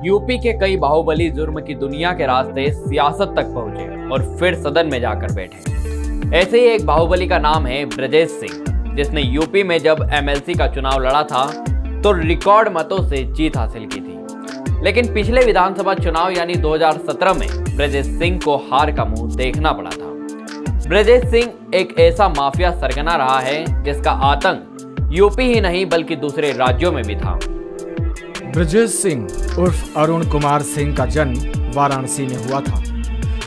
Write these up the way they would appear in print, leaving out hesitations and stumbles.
UP के कई बाहुबली जुर्म की दुनिया के रास्ते सियासत तक पहुंचे और फिर सदन में जाकर बैठे। ऐसे ही एक बाहुबली का नाम है ब्रजेश सिंह, जिसने यूपी में जब एमएलसी का चुनाव लड़ा था तो रिकॉर्ड मतों से जीत हासिल की थी। लेकिन पिछले विधानसभा चुनाव यानी 2017 में ब्रजेश सिंह को हार का मुंह देखना पड़ा था। ब्रजेश सिंह एक ऐसा माफिया सरगना रहा है जिसका आतंक यूपी ही नहीं बल्कि दूसरे राज्यों में भी था। ब्रजेश सिंह उर्फ अरुण कुमार सिंह का जन्म वाराणसी में हुआ था।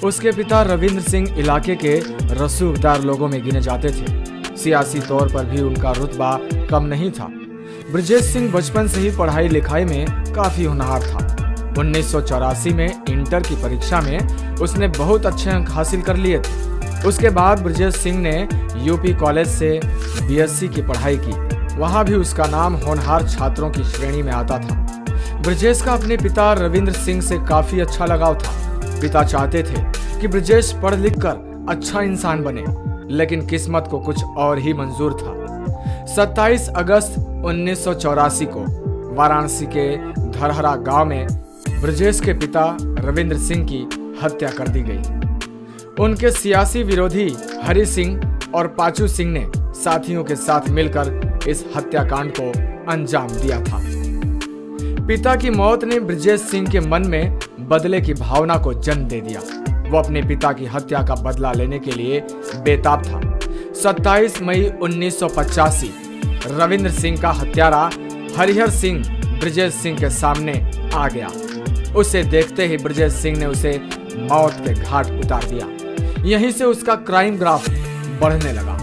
उसके पिता रविंद्र सिंह इलाके के रसूखदार लोगों में गिने जाते थे। सियासी तौर पर भी उनका रुतबा कम नहीं था। ब्रजेश सिंह बचपन से ही पढ़ाई लिखाई में काफी होनहार था। 1984 में इंटर की परीक्षा में उसने बहुत अच्छे अंक हासिल कर लिए थे। उसके बाद ब्रजेश सिंह ने यूपी कॉलेज से बीएससी की पढ़ाई की। वहां भी उसका नाम होनहार छात्रों की श्रेणी में आता था। ब्रजेश का अपने पिता रविंद्र सिंह से काफी अच्छा लगाव था। पिता चाहते थे कि ब्रजेश पढ़ लिख कर अच्छा इंसान बने, लेकिन किस्मत को कुछ और ही मंजूर था। 27 अगस्त 1984 को वाराणसी के धरहरा गांव में ब्रजेश के पिता रविंद्र सिंह की हत्या कर दी गई। उनके सियासी विरोधी हरि सिंह और पाचू सिंह ने साथियों के साथ मिलकर इस हत्याकांड को अंजाम दिया था। पिता की मौत ने ब्रजेश सिंह के मन में बदले की भावना को जन्म दे दिया। वो अपने पिता की हत्या का बदला लेने के लिए बेताब था। 27 मई 1985 रविंद्र सिंह का हत्यारा हरिहर सिंह ब्रजेश सिंह के सामने आ गया। उसे देखते ही ब्रजेश सिंह ने उसे मौत के घाट उतार दिया। यहीं से उसका क्राइम ग्राफ बढ़ने लगा।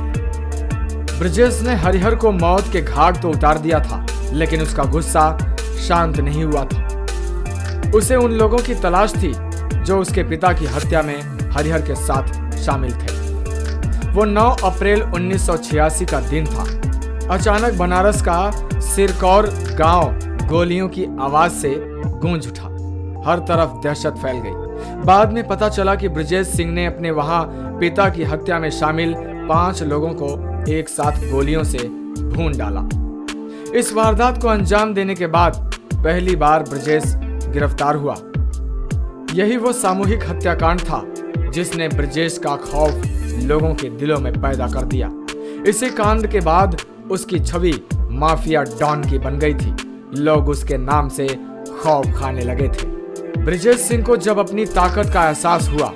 ब्रजेश ने हरिहर को मौत के घाट तो उतार दिया था, लेकिन उसका गुस्सा शांत नहीं हुआ था। उसे उन लोगों की तलाश थी जो उसके पिता की हत्या में हरिहर के साथ शामिल थे। वो 9 अप्रैल 1986 का दिन था। अचानक बनारस का सिरकौर गांव गोलियों की आवाज से गूंज उठा। हर तरफ दहशत फैल गई। बाद में पता चला कि ब्रजेश सिंह ने अपने वहां पिता की हत्या में शामिल 5 लोगों को एक साथ गोलियों से भून डाला। इस वारदात को अंजाम देने के बाद पहली बार ब्रजेश गिरफ्तार हुआ। यही वो सामूहिक हत्याकांड था जिसने ब्रजेश का खौफ लोगों के दिलों में पैदा कर दिया। इसी कांड के बाद उसकी छवि माफिया डॉन की बन गई थी। लोग उसके नाम से खौफ खाने लगे थे। ब्रजेश सिंह को जब अपनी ताकत का एहसास हुआ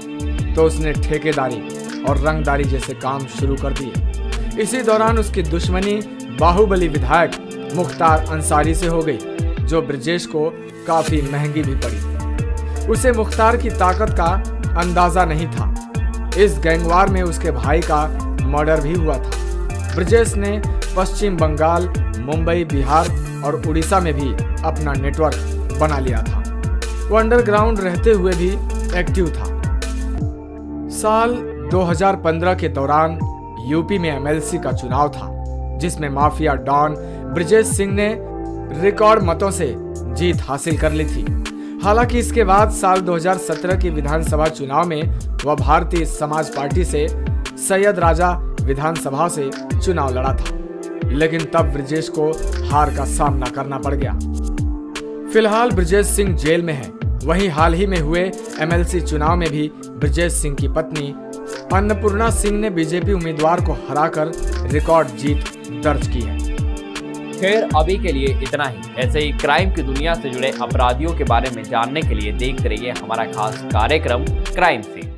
तो उसने ठेकेदारी और रंगदारी जैसे काम शुरू कर दिए। इसी दौरान उसकी दुश्मनी बाहुबली विधायक मुख्तार अंसारी से हो गई, जो ब्रजेश को काफी महंगी भी पड़ी। उसे मुख्तार की ताकत का अंदाजा नहीं था। इस गैंगवार में उसके भाई का मर्डर भी हुआ था। ब्रजेश ने पश्चिम बंगाल, मुंबई, बिहार और उड़ीसा में भी अपना नेटवर्क बना लिया था। वो अंडरग्राउंड रहते हुए भी एक्टिव था। साल 2015 के दौरान यूपी में एमएलसी का चुनाव था, जिसमें माफिया डॉन ब्रजेश सिंह ने रिकॉर्ड मतों से जीत हासिल कर ली थी। हालांकि इसके बाद साल 2017 की विधानसभा चुनाव में वह भारतीय समाज पार्टी से सैयद राजा विधानसभा से चुनाव लड़ा था, लेकिन तब ब्रजेश को हार का सामना करना पड़ गया। फिलहाल ब्रजेश सिंह जेल में है। वहीं हाल ही में हुए एमएलसी चुनाव में भी ब्रजेश सिंह की पत्नी अन्नपूर्णा सिंह ने बीजेपी उम्मीदवार को हराकर रिकॉर्ड जीत दर्ज की है। खैर, अभी के लिए इतना ही। ऐसे ही क्राइम की दुनिया से जुड़े अपराधियों के बारे में जानने के लिए देखते रहिए हमारा खास कार्यक्रम क्राइम सीन।